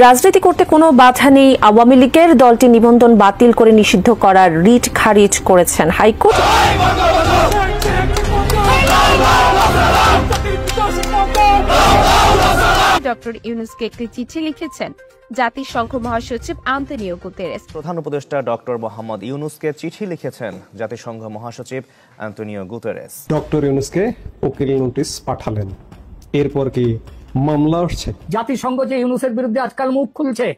রাজনীতি করতে কোনো বাধা নেই, আওয়ামী লীগের দলটি নিবন্ধন বাতিল করে নিষিদ্ধ করার রিট খারিজ করেছেন হাইকোর্ট। ডক্টর ইউনুসকে একটি চিঠি লিখেছেন জাতিসংঘ মহাসচিব আন্তোনিও গুতেরেস। প্রধান উপদেষ্টা ডক্টর মোহাম্মদ ইউনুসকে চিঠি লিখেছেন জাতিসংঘ মহাসচিব আন্তোনিও গুতেরেস। ডক্টর ইউনুসকে উকিল নোটিশ পাঠালেন, এরপর কি মামলা আসছে? জাতিসংঘ যে ইউনুসের বিরুদ্ধে আজকাল মুখ খুলছে,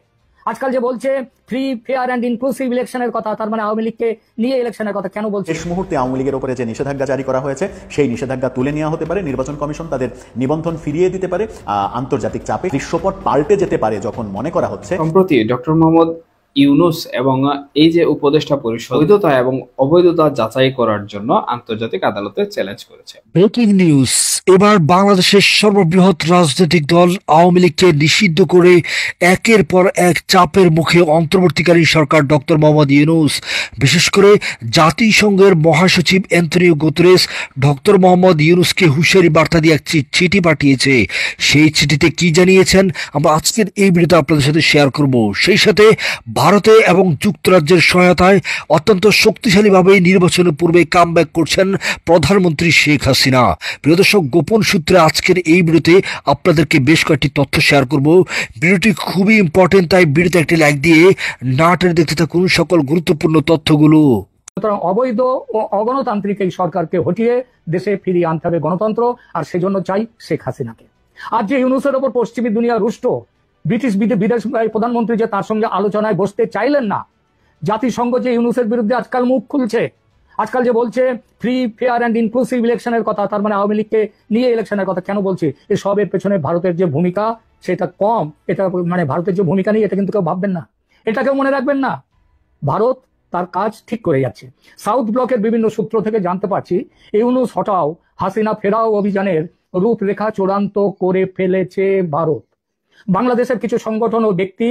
আজকাল যে বলছে ফ্রি ফেয়ার অ্যান্ড ইনক্লুসিভ ইলেকশনের কথা, তার মানে আওয়ামী লীগকে নিয়ে ইলেকশনের কথা কেন বলছে? শেষ মুহূর্তে আওয়ামী লীগের উপরে যে নিষেধাজ্ঞা জারি করা হয়েছে সেই নিষেধাজ্ঞা তুলে নেওয়া হতে পারে, নির্বাচন কমিশন তাদের নিবন্ধন ফিরিয়ে দিতে পারে, আন্তর্জাতিক চাপে দৃশ্যপট পাল্টে যেতে পারে যখন মনে করা হচ্ছে। সম্প্রতি ডক্টর মোহাম্মদ ইউনুস এবং এই যে উপদেষ্টা পরিষদ বৈধতা এবং অবৈধতা যাচাই করার জন্য আন্তর্জাতিক আদালতে চ্যালেঞ্জ করেছে। ব্রেকিং নিউজ, এবার বাংলাদেশের সর্ববৃহৎ রাজনৈতিক দল আওয়ামী লীগকে নিষিদ্ধ করে একের পর এক চাপের মুখে অন্তর্বর্তীকালীন সরকার ডক্টর মোহাম্মদ ইউনুস, বিশেষ করে জাতিসংঘের মহাসচিব অ্যান্তোনিও গুতেরেস ডক্টর মোহাম্মদ ইউনুসকে হুঁশিয়ারি বার্তা দিয়ে এক চিঠি পাঠিয়েছে। সেই চিঠিতে কি জানিয়েছেন আমরা আজকের এই ভিডিওতে আপনাদের সাথে শেয়ার করব। সেই সাথে ভারতে এবং যুক্তরাজ্যের সহায়তায় অত্যন্ত শক্তিশালীভাবে নির্বাচনের পূর্বে কামব্যাক করছেন প্রধানমন্ত্রী শেখ হাসিনা। প্রিয় দর্শক, গোপন সূত্রে আজকের এই ভিডিওতে আপনাদেরকে বেশ কয়েকটি তথ্য শেয়ার করব। ভিডিওটি খুবই ইম্পর্টেন্ট, তাই ভিডিওতে একটি লাইক দিয়ে না টেনে দেখতে থাকুন সকল গুরুত্বপূর্ণ তথ্যগুলো। সুতরাং অবৈধ ও অগণতান্ত্রিক এই সরকারকে হটিয়ে দেশে ফিরিয়ে আনতে হবে গণতন্ত্র, আর সেজন্য চাই শেখ হাসিনাকে। আর যে ইউনুসের ওপর পশ্চিমী দুনিয়া রুষ্ট, ব্রিটিশ বিদেশ প্রধানমন্ত্রী যে তার সঙ্গে আলোচনায় বসতে চাইলেন না, জাতিসংঘ যে ইউনুসের বিরুদ্ধে আজকাল মুখ খুলছে, আজকাল যে বলছে ফ্রি ফেয়ার অ্যান্ড ইনক্লুসিভ ইলেকশনের কথা, তার মানে আওয়ামী লীগকে নিয়ে ইলেকশনের কথা কেন বলছে? এসবের পেছনে ভারতের যে ভূমিকা সেটা কম, এটা মানে ভারতের যে ভূমিকা নেই এটা কিন্তু কেউ ভাববেন না, এটাকেও মনে রাখবেন না। ভারত তার কাজ ঠিক করে যাচ্ছে। সাউথ ব্লকের বিভিন্ন সূত্র থেকে জানতে পারছি ইউনুস হটাও হাসিনা ফেরাও অভিযানের রূপরেখা চূড়ান্ত করে ফেলেছে ভারত। বাংলাদেশের কিছু সংগঠন ও ব্যক্তি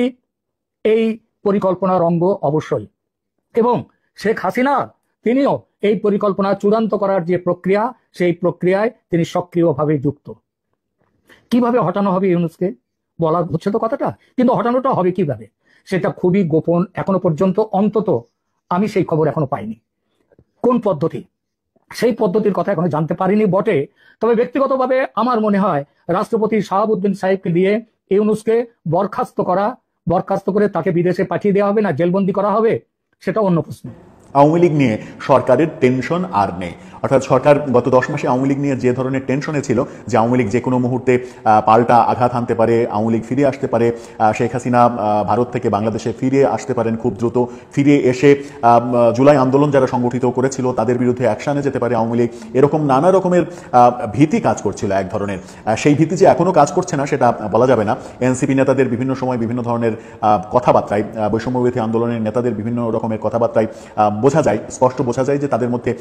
এই পরিকল্পনার অঙ্গ অবশ্যই, এবং শেখ হাসিনা তিনিও এই পরিকল্পনা চূড়ান্ত করার যে প্রক্রিয়া, সেই প্রক্রিয়ায় তিনি সক্রিয়ভাবে যুক্ত। কিভাবে হটানো হবে ইউনুসকে বলা হচ্ছে তো কথাটা, কিন্তু হটানোটা হবে কিভাবে সেটা খুবই গোপন এখনো পর্যন্ত। অন্তত আমি সেই খবর এখনো পাইনি কোন পদ্ধতি, সেই পদ্ধতির কথা এখনো জানতে পারিনি বটে। তবে ব্যক্তিগতভাবে আমার মনে হয় রাষ্ট্রপতি শাহাবুদ্দিন সাহেবকে দিয়ে ইউনুসকে বরখাস্ত করে তাকে বিদেশে পাঠিয়ে দেওয়া হবে, না জেলবন্দি করা হবে, সেটা অন্য প্রশ্ন। আওয়ামী লীগ নিয়ে সরকারের টেনশন আর নেই, অর্থাৎ সরকার গত 10 মাসে আওয়ামী লীগ নিয়ে যে ধরনের টেনশনে ছিল যে আওয়ামী লীগ যে কোনো মুহূর্তে পাল্টা আঘাত হানতে পারে, আওয়ামী লীগ ফিরে আসতে পারে, শেখ হাসিনা ভারত থেকে বাংলাদেশে ফিরে আসতে পারেন খুব দ্রুত, ফিরে এসে জুলাই আন্দোলন যারা সংগঠিত করেছিল তাদের বিরুদ্ধে অ্যাকশনে যেতে পারে আওয়ামী লীগ, এরকম নানা রকমের ভীতি কাজ করছিল এক ধরনের। সেই ভীতি যে এখনো কাজ করছে না সেটা বলা যাবে না। এনসিপি নেতাদের বিভিন্ন সময় বিভিন্ন ধরনের কথাবার্তায়, বৈষম্যবিরোধী আন্দোলনের নেতাদের বিভিন্ন রকমের কথাবার্তায় বোঝা যায়, স্পষ্ট বোঝা যায় যে তাদের মধ্যে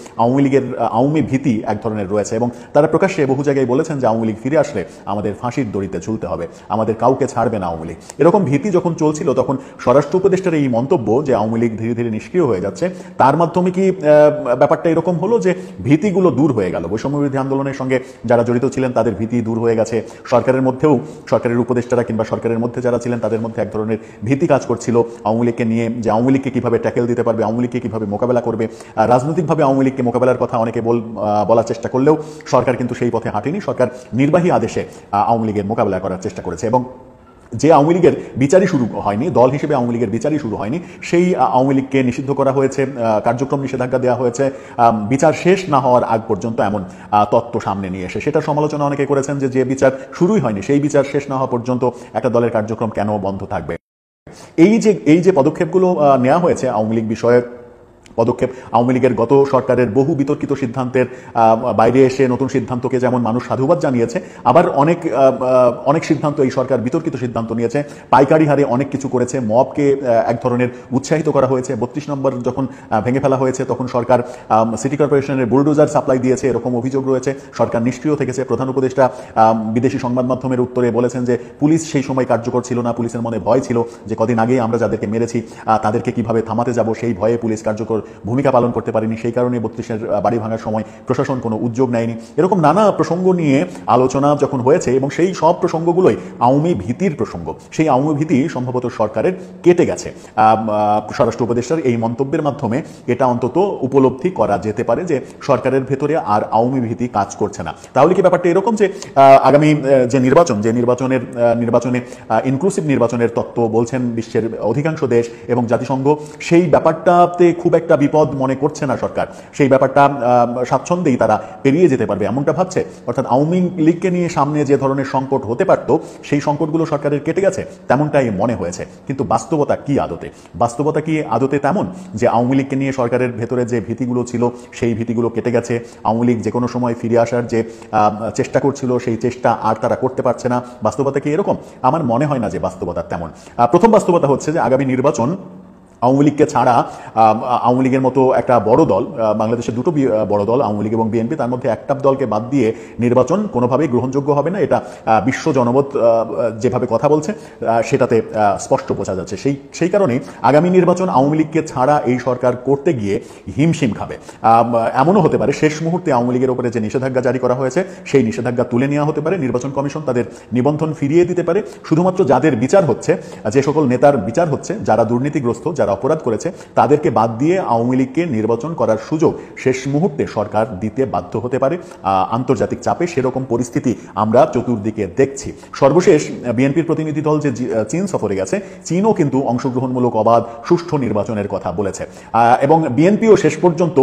আওয়ামী ভীতি এক ধরনের রয়েছে, এবং তারা প্রকাশ্যে বহু জায়গায় বলেছেন যে আওয়ামী লীগ ফিরে আসলে আমাদের ফাঁসির দড়িতে ঝুলতে হবে, আমাদের কাউকে ছাড়বে না আওয়ামী লীগ। এরকম ভীতি যখন চলছিল তখন স্বরাষ্ট্র উপদেষ্টার এই মন্তব্য যে আওয়ামী লীগ ধীরে ধীরে নিষ্ক্রিয় হয়ে যাচ্ছে, তার মাধ্যমে কি ব্যাপারটা এরকম হলো যে ভীতিগুলো দূর হয়ে গেল? বৈষম্যবিরোধী আন্দোলনের সঙ্গে যারা জড়িত ছিলেন তাদের ভীতি দূর হয়ে গেছে, সরকারের মধ্যেও সরকারের উপদেষ্টারা কিংবা সরকারের মধ্যে যারা ছিলেন তাদের মধ্যে এক ধরনের ভীতি কাজ করছিল আওয়ামী লীগকে নিয়ে, যে আওয়ামী লীগকে কিভাবে ট্যাকেল দিতে পারবে, আওয়ামী লীগকে কিভাবে মোকাবেলা করবে। রাজনৈতিকভাবে আওয়ামী লীগকে মোকাবেলার কথা অনেকে বলার চেষ্টা করলেও সরকার কিন্তু সেই পথে হাঁটেনি। সরকার নির্বাহী আদেশে আওয়ামী লীগের মোকাবেলা করার চেষ্টা করেছে, এবং যে আওয়ামী লীগের বিচারই শুরু হয়নি, দল হিসেবে আওয়ামী লীগের বিচারই শুরু হয়নি, সেই আওয়ামী লীগকে নিষিদ্ধ করা হয়েছে, কার্যক্রম নিষেধাজ্ঞা দেওয়া হয়েছে বিচার শেষ না হওয়ার আগ পর্যন্ত, এমন তত্ত্ব সামনে নিয়ে এসে সেটা সমালোচনা অনেকে করেছেন যে বিচার শুরুই হয়নি সেই বিচার শেষ না হওয়া পর্যন্ত একটা দলের কার্যক্রম কেন বন্ধ থাকবে। এই যে পদক্ষেপগুলো নেওয়া হয়েছে আওয়ামী লীগ বিষয়ে পদক্ষেপ, আওয়ামী লীগের গত সরকারের বহু বিতর্কিত সিদ্ধান্তের বাইরে এসে নতুন সিদ্ধান্তকে যেমন মানুষ সাধুবাদ জানিয়েছে, আবার অনেক সিদ্ধান্ত এই সরকার বিতর্কিত সিদ্ধান্ত নিয়েছে, পাইকারি হারে অনেক কিছু করেছে, মবকে এক ধরনের উৎসাহিত করা হয়েছে। 32 নম্বর যখন ভেঙে ফেলা হয়েছে তখন সরকার সিটি কর্পোরেশনের বুলডোজার সাপ্লাই দিয়েছে, এরকম অভিযোগ রয়েছে। সরকার নিষ্ক্রিয় থেকেছে। প্রধান উপদেষ্টা বিদেশি সংবাদ মাধ্যমের উত্তরে বলেছেন যে পুলিশ সেই সময় কার্যকর ছিল না, পুলিশের মনে ভয় ছিল যে কদিন আগেই আমরা যাদেরকে মেরেছি তাদেরকে কিভাবে থামাতে যাব, সেই ভয়ে পুলিশ কার্যকর ভূমিকা পালন করতে পারেনি, সেই কারণে 32-এর বাড়ি ভাঙার সময় প্রশাসন কোনো উদ্যোগ নেয়নি। এরকম নানা প্রসঙ্গ নিয়ে আলোচনা যখন হয়েছে এবং সেই সব প্রসঙ্গগুলোই আওয়ামী ভীতির প্রসঙ্গ, সেই আওয়ামী ভীতি সম্ভবত সরকারের কেটে গেছে। স্বরাষ্ট্র উপদেষ্টার এই মন্তব্যের মাধ্যমে এটা অন্তত উপলব্ধি করা যেতে পারে যে সরকারের ভেতরে আর আওয়ামী ভীতি কাজ করছে না। তাহলে কি ব্যাপারটা এরকম যে আগামী যে নির্বাচনে ইনক্লুসিভ নির্বাচনের তত্ত্ব বলছেন বিশ্বের অধিকাংশ দেশ এবং জাতিসংঘ, সেই ব্যাপারটাতে খুব একটা বিপদ মনে করছে না সরকার, সেই ব্যাপারটা স্বাচ্ছন্দ্যেই তারা পেরিয়ে যেতে পারবে এমনটা ভাবছে? অর্থাৎ আওয়ামী লীগকে নিয়ে সামনে যে ধরনের সংকট হতে পারত সেই সংকটগুলো সরকারের কেটে গেছে তেমনটাই মনে হয়েছে। কিন্তু বাস্তবতা কি আদতে তেমন যে আওয়ামী লীগকে নিয়ে সরকারের ভেতরে যে ভীতিগুলো ছিল সেই ভীতিগুলো কেটে গেছে? আওয়ামী লীগ যে কোনো সময় ফিরে আসার যে চেষ্টা করছিল সেই চেষ্টা আর তারা করতে পারছে না? বাস্তবতা কি এরকম? আমার মনে হয় না যে বাস্তবতা তেমন। প্রথম বাস্তবতা হচ্ছে যে আগামী নির্বাচন আওয়ামী লীগকে ছাড়া আওয়ামী লীগের মতো একটা বড় দল, বাংলাদেশের দুটো বড় দল আওয়ামী লীগ এবং বিএনপি, তার মধ্যে একটা দলকে বাদ দিয়ে নির্বাচন কোনোভাবেই গ্রহণযোগ্য হবে না। এটা বিশ্ব জনমত যেভাবে কথা বলছে সেটাতে স্পষ্ট বোঝা যাচ্ছে। সেই কারণে আগামী নির্বাচন আওয়ামী লীগকে ছাড়া এই সরকার করতে গিয়ে হিমশিম খাবে। এমনও হতে পারে শেষ মুহূর্তে আওয়ামী লীগের উপরে যে নিষেধাজ্ঞা জারি করা হয়েছে সেই নিষেধাজ্ঞা তুলে নেওয়া হতে পারে, নির্বাচন কমিশন তাদের নিবন্ধন ফিরিয়ে দিতে পারে। শুধুমাত্র যাদের বিচার হচ্ছে, যে সকল নেতার বিচার হচ্ছে, যারা দুর্নীতিগ্রস্ত, যারা অপরাধ করেছে, তাদেরকে বাদ দিয়ে আওয়ামী লীগকে নির্বাচন করার সুযোগ শেষ মুহূর্তে সরকার দিতে বাধ্য হতে পারে আন্তর্জাতিক চাপে। সেরকম পরিস্থিতি আমরা চতুর্দিকে দেখছি। সর্বশেষ বিএনপির প্রতিনিধি দল যে চীন সফরে গেছে, চীনও কিন্তু অংশগ্রহণমূলক অবাধ সুষ্ঠু নির্বাচনের কথা বলেছে এবং বিএনপিও শেষ পর্যন্ত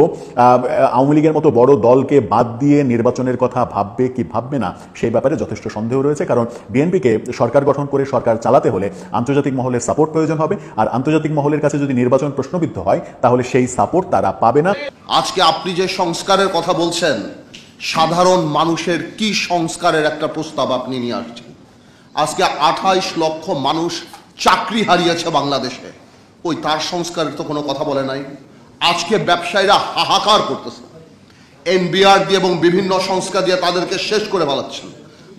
আওয়ামী লীগের মতো বড় দলকে বাদ দিয়ে নির্বাচনের কথা ভাববে কি ভাববে না সেই ব্যাপারে যথেষ্ট সন্দেহ রয়েছে। কারণ বিএনপিকে সরকার গঠন করে সরকার চালাতে হলে আন্তর্জাতিক মহলের সাপোর্ট প্রয়োজন হবে, আর আন্তর্জাতিক মহলের কাছে যদি নির্বাচন প্রশ্নবিদ্ধ হয় তাহলে সেই সাপোর্ট তারা পাবে না। আজকে আপনি যে সংস্কারের কথা বলছেন, সাধারণ মানুষের কি সংস্কারের একটা প্রস্তাব আপনি নিয়ে আসছেন? আজকে 28 লক্ষ মানুষ চাকরি হারিয়েছে বাংলাদেশে, ওই তার সংস্কারের তো কোনো কথা বলে নাই। আজকে ব্যবসায়ীরা হাহাকার করতেছে, এনবিআর দিয়ে এবং বিভিন্ন সংস্থা দিয়ে তাদেরকে শেষ করে ফেলাচ্ছেন,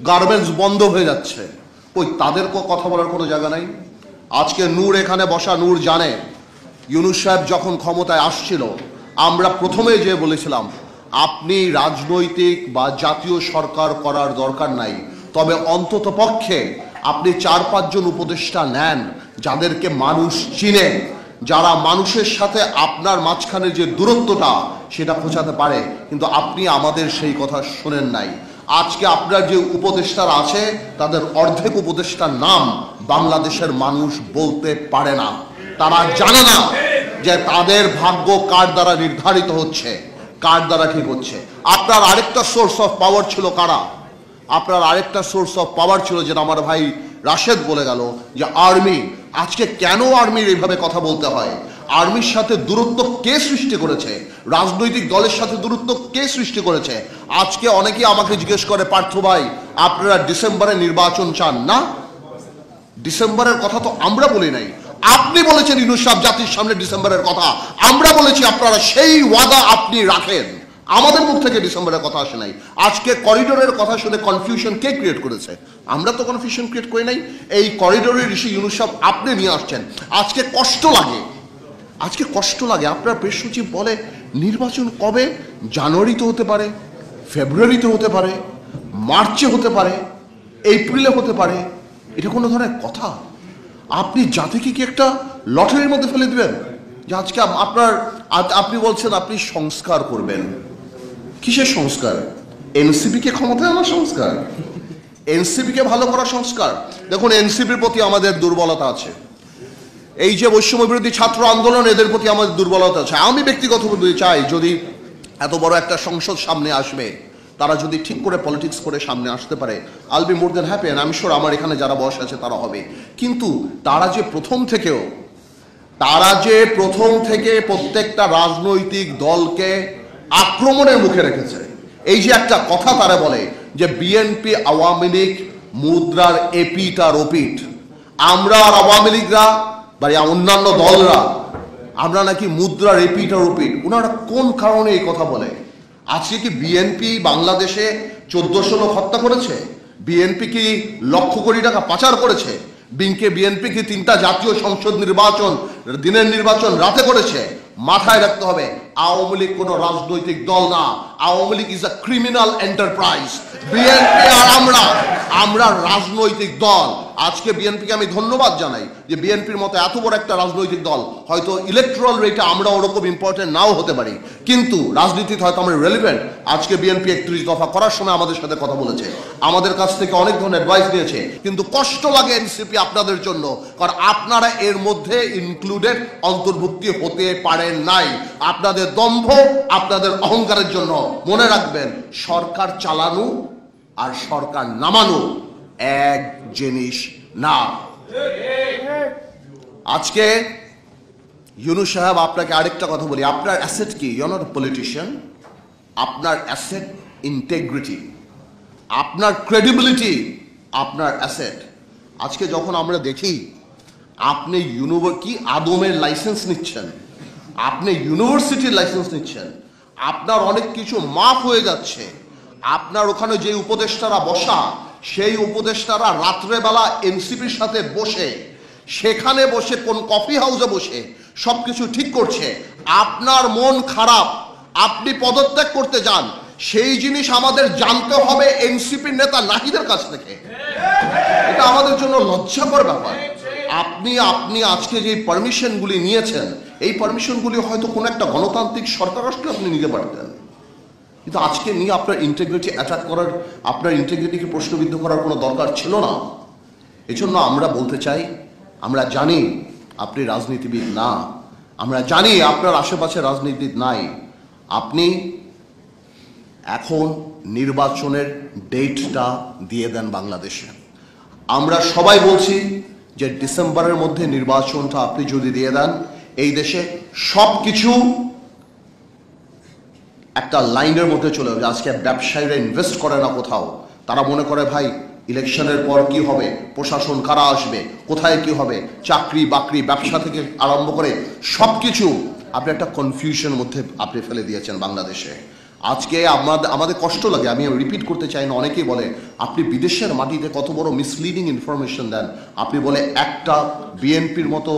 গার্মেন্টস বন্ধ হয়ে যাচ্ছে, ওই তাদের কথা বলার কোনো জায়গা নাই। আজকে নূর এখানে বসা, নূর জানে ইউনূস সাহেব যখন ক্ষমতায় আসছিল আমরা প্রথমে যে বলেছিলাম আপনি রাজনৈতিক বা জাতীয় সরকার করার দরকার নাই, তবে অন্তত পক্ষে আপনি 4-5 জন উপদেষ্টা নেন যাদেরকে মানুষ চিনে, যারা মানুষের সাথে আপনার মাঝখানে যে দূরত্বটা সেটা খোঁচাতে পারে। কিন্তু আপনি আমাদের সেই কথা শোনেন নাই। আজকে আপনার যে উপদেষ্টারা আছে তাদের অর্ধেক উপদেষ্টার নাম বাংলাদেশের মানুষ বলতে পারে না। তারা জানে না যে তাদের ভাগ্য কার দ্বারা নির্ধারিত হচ্ছে, কার দ্বারা ঠিক হচ্ছে। আপনার আরেকটা সোর্স অফ পাওয়ার ছিল কারা? আপনার আরেকটা সোর্স অফ পাওয়ার ছিল, যেটা আমার ভাই রাশেদ বলে গেল, যে আর্মি। আজকে কেন আর্মির এইভাবে কথা বলতে হয়? আর্মির সাথে দূরত্ব কে সৃষ্টি করেছে? রাজনৈতিক দলের সাথে দূরত্ব কে সৃষ্টি করেছে? আজকে অনেকেই আমাকে জিজ্ঞেস করে, পার্থ ভাই আপনারা ডিসেম্বরে নির্বাচন চান না? ডিসেম্বরের কথা তো আমরা বলি নাই, আপনি বলেছেন ইউনূস সাহেব জাতির সামনে ডিসেম্বরের কথা। আমরা বলেছি আপনারা সেই ওয়াদা আপনি রাখেন, আমাদের মুখ থেকে ডিসেম্বরের কথা আসে নাই। আজকে করিডোরের কথা শুনে কনফিউশন কে ক্রিয়েট করেছে? আমরা তো কনফিউশন ক্রিয়েট করি নাই। এই করিডোরের ইস্যু ইউনূস সাহেব আপনি নিয়ে আসছেন। আজকে কষ্ট লাগে, আপনার প্রেস সচিব বলে নির্বাচন কবে? জানুয়ারিতে হতে পারে, ফেব্রুয়ারিতে হতে পারে, মার্চে হতে পারে, এপ্রিলে হতে পারে। এটা কোনো ধরনের কথা? আপনি জাতিকে কি একটা লটারির মধ্যে ফেলে দিবেন যে আজকে আপনি বলছেন আপনি সংস্কার করবেন? কিসের সংস্কার? এনসিপি কে ক্ষমতায় আনার সংস্কার, এনসিপি কে ভালো করার সংস্কার। দেখুন, এনসিপির প্রতি আমাদের দুর্বলতা আছে। এই যে বৈষম্য বিরোধী ছাত্র আন্দোলন, এদের প্রতি আমাদের দুর্বলতা আছে। আমি ব্যক্তিগতভাবে চাই যদি এত বড় একটা সংসদ সামনে আসবে, তারা যদি ঠিক করে পলিটিক্স করে সামনে আসতে পারে, I'll be more than happy. And আমি শিওর আমার এখানে যারা বয়স আছে তারা হবে। কিন্তু তারা যে প্রথম থেকে প্রত্যেকটা রাজনৈতিক দলকে আক্রমণের মুখে রেখেছে। এই যে একটা কথা তারা বলে যে বিএনপি আওয়ামী লীগ মুদ্রার এপিট আর ওপিট, আমরা আর আওয়ামী লীগরা বা অন্যান্য দলরা আমরা নাকি মুদ্রার এপিট আর ওপিট। ওনারা কোন কারণে এই কথা বলে? আজকে কি বিএনপি বাংলাদেশে 1400 লোক হত্যা করেছে? বিএনপি কি লক্ষ কোটি টাকা পাচার করেছে? বিএনপি কি 3টা জাতীয় সংসদ নির্বাচন, দিনের নির্বাচন রাতে করেছে? মাথায় রাখতে হবে আওয়ামী লীগ কোনো রাজনৈতিক দল না। Awami League is a criminal enterprise. BNP আর আমরা রাজনৈতিক দল। আজকে বিএনপিকে আমি ধন্যবাদ জানাই যে বিএনপির মতো এত বড় একটা রাজনৈতিক দল, হয়তো ইলেকট্রাল রেটে আমরা ওরকম ইম্পর্টেন্ট নাও হতে পারি, কিন্তু রাজনীতিতে হয়তো আমরা রেলিভেন্ট। আজকে বিএনপি 31 দফা করার সময় আমাদের সাথে কথা বলেছে, আমাদের কাছ থেকে অনেক ধরনের অ্যাডভাইস নিয়েছে, কিন্তু কষ্ট লাগে এনসিপি আপনাদের জন্য, কারণ আপনারা এর মধ্যে ইনক্লুডেড অন্তর্ভুক্তি হতে পারেন নাই আপনাদের দম্ভ, আপনাদের অহংকারের জন্য। মনে রাখবেন, সরকার চালানো আর সরকার নামানো এক জিনিস না। আজকে ইউনূস সাহেব, আপনাকে আরেকটা কথা বলি, আপনার অ্যাসেট কি? You are not a politician. আপনার অ্যাসেট ইন্টেগ্রিটি, আপনার ক্রেডিবিলিটি আপনার অ্যাসেট। আজকে যখন আমরা দেখি আপনি কি আদমের লাইসেন্স নিচ্ছেন, আপনি ইউনিভার্সিটির লাইসেন্স নিচ্ছেন, আপনার অনেক কিছু মাফ হয়ে যাচ্ছে। আপনার ওখানে যে উপদেষ্টারা বসা, সেই উপদেষ্টারা রাত্রেবেলা এনসিপির সাথে বসে, সেখানে বসে কোন কফি হাউসে বসে সবকিছু ঠিক করছে। আপনার মন খারাপ, আপনি পদত্যাগ করতে যান, সেই জিনিস আমাদের জানতে হবে এনসিপির নেতা নাহিদের কাছ থেকে। এটা আমাদের জন্য লজ্জাকর ব্যাপার। আপনি আজকে যে পারমিশনগুলি নিয়েছেন, এই পারমিশনগুলি হয়তো কোনো একটা গণতান্ত্রিক সরকার আসলে আপনি নিতে পারতেন, কিন্তু আজকে নিয়ে আপনার ইন্টিগ্রিটি অ্যাটাক করার, আপনার ইন্টিগ্রিটিকে প্রশ্নবিদ্ধ করার কোনো দরকার ছিল না। এজন্য আমরা বলতে চাই, আমরা জানি আপনি রাজনীতিবিদ না, আমরা জানি আপনার আশেপাশে রাজনীতিবিদ নাই। আপনি এখন নির্বাচনের ডেটটা দিয়ে দেন বাংলাদেশে। আমরা সবাই বলছি যে ডিসেম্বরের মধ্যে নির্বাচনটা আপনি যদি দিয়ে দেন, এই দেশে সব কিছু একটা লাইনের মধ্যে চলে যাবে। আজকে ব্যবসায়ীরা ইনভেস্ট করে না কোথাও, তারা মনে করে ভাই ইলেকশনের পর কি হবে, প্রশাসন কারা আসবে, কোথায় কি হবে, চাকরি বাকরি ব্যবসা থেকে আরম্ভ করে সব কিছু আপনি একটা কনফিউশনের মধ্যে আপনি ফেলে দিয়েছেন বাংলাদেশে। আজকে আমাদের কষ্ট লাগে, আমি রিপিট করতে চাই না, অনেকেই বলে আপনি বিদেশের মাটিতে কত বড় মিসলিডিং ইনফরমেশন দেন। আপনি বলে একটা বিএনপির মতো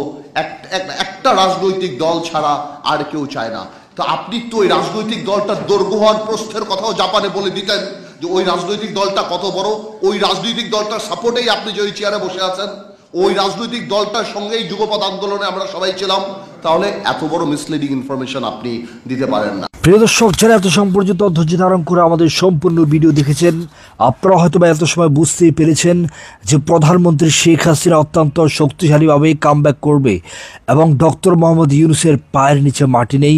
একটা রাজনৈতিক দল ছাড়া আর কেউ চায় না। তো আপনি তো ওই রাজনৈতিক দলটার দৈর্ঘ্য হওয়ার প্রস্থের কথাও জাপানে বলে দিতেন যে ওই রাজনৈতিক দলটা কত বড়, ওই রাজনৈতিক দলটার সাপোর্টেই আপনি যে ওই চেয়ারে বসে আছেন, ওই রাজনৈতিক দলটার সঙ্গেই যুগপৎ আন্দোলনে আমরা সবাই ছিলাম, তাহলে এত বড় মিসলিডিং ইনফরমেশন আপনি দিতে পারেন না। প্রিয় দর্শক, যারা এত সম্পর্কিত ধৈর্য ধারণ করে আমাদের সম্পূর্ণ ভিডিও দেখেছেন, আপনারা হয়তো বা এত সময় বুঝতেই পেরেছেন যে প্রধানমন্ত্রী শেখ হাসিনা অত্যন্ত শক্তিশালীভাবে কামব্যাক করবে এবং ডক্টর মোহাম্মদ ইউনূসের পায়ের নিচে মাটি নেই।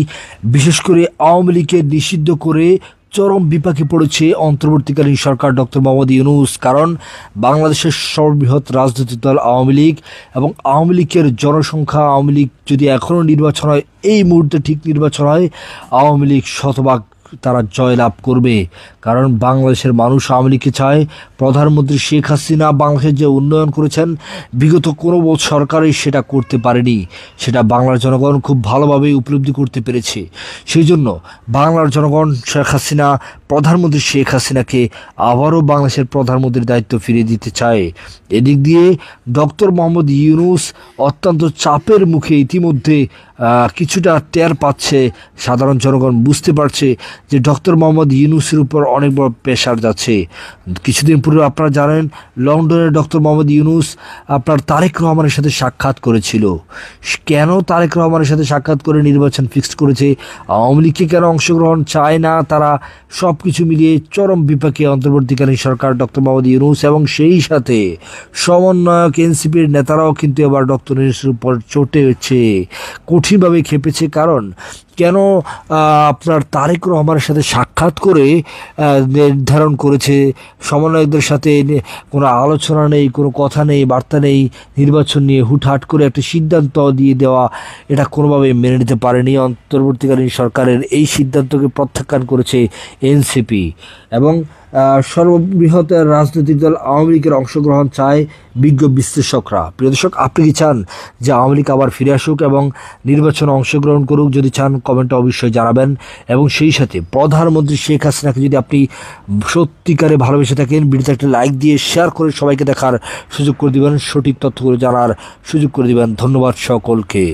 বিশেষ করে আওয়ামী লীগকে নিষিদ্ধ করে চরম বিপাকে পড়েছে অন্তর্বর্তীকালীন সরকার ডক্টর মোহাম্মদ ইউনূস। কারণ বাংলাদেশের সর্ববৃহৎ রাজনৈতিক দল আওয়ামী লীগ এবং আওয়ামী লীগের জনসংখ্যা, আওয়ামী লীগ যদি এখনও নির্বাচন হয়, এই মুহূর্তে ঠিক নির্বাচন হয়, আওয়ামী লীগ শতভাগ তারা জয়লাভ করবে। কারণ বাংলাদেশের মানুষ আওয়ামী লীগকে চায়। প্রধানমন্ত্রী শেখ হাসিনা বাংলাদেশের যে উন্নয়ন করেছেন, বিগত কোনো সরকারই সেটা করতে পারেনি, সেটা বাংলার জনগণ খুব ভালোভাবেই উপলব্ধি করতে পেরেছে। সেই জন্য বাংলার জনগণ প্রধানমন্ত্রী শেখ হাসিনাকে আবারও বাংলাদেশের প্রধানমন্ত্রীর দায়িত্ব ফিরিয়ে দিতে চায়। এদিক দিয়ে ডক্টর মোহাম্মদ ইউনূস অত্যন্ত চাপের মুখে ইতিমধ্যে কিছুটা টের পাচ্ছে, সাধারণ জনগণ বুঝতে পারছে যে ডক্টর মোহাম্মদ ইউনূসের উপর অনেক বড় প্রেশার যাচ্ছে। কিছুদিন পূর্বে আপনারা জানেন, লন্ডনের ডক্টর মোহাম্মদ ইউনূস আপনার তারেক রহমানের সাথে সাক্ষাৎ করেছিল। কেন তারেক রহমানের সাথে সাক্ষাৎ করে নির্বাচন ফিক্সড করেছে, আওয়ামী লীগকে কেন অংশগ্রহণ চায় না তারা, সব কিছু মিলিয়ে চরম বিপাকে অন্তর্বর্তীকালীন সরকার ডক্টর মোহাম্মদ ইউনূস এবং সেই সাথে সমন্বয়ক এনসিপির নেতারাও কিন্তু এবার ডক্টর ইউনূসের উপর চটেছে, কঠিনভাবে খেপেছে। কারণ কেন আপনার তারেক রহমানের সাথে সাক্ষাৎ করে নির্ধারণ করেছে, সমন্বয়কদের সাথে কোনো আলোচনা নেই, কোনো কথা নেই, বার্তা নেই, নির্বাচন নিয়ে হুটহাট করে একটা সিদ্ধান্ত দিয়ে দেওয়া, এটা কোনোভাবে মেনে নিতে পারেনি অন্তর্বর্তীকালীন সরকারের এই সিদ্ধান্তকে প্রত্যাখ্যান করেছে এনসিপি এবং সর্ববৃহৎ রাজনৈতিক দল আওয়ামী লীগের অংশগ্রহণ চায় বিজ্ঞ বিশ্লেষকরা। প্রিয় দর্শক, আপনি কি চান যে আওয়ামী লীগ আবার ফিরে আসুক এবং নির্বাচনে অংশগ্রহণ করুক? যদি চান কমেন্টে অবশ্যই জানাবেন এবং সেই সাথে প্রধানমন্ত্রী শেখ হাসিনাকে যদি আপনি সত্যিকারে ভালোবেসে থাকেন, ভিডিওতে একটা লাইক দিয়ে শেয়ার করে সবাইকে দেখার সুযোগ করে দিবেন, সঠিক তথ্যগুলো জানার সুযোগ করে দিবেন। ধন্যবাদ সকলকে।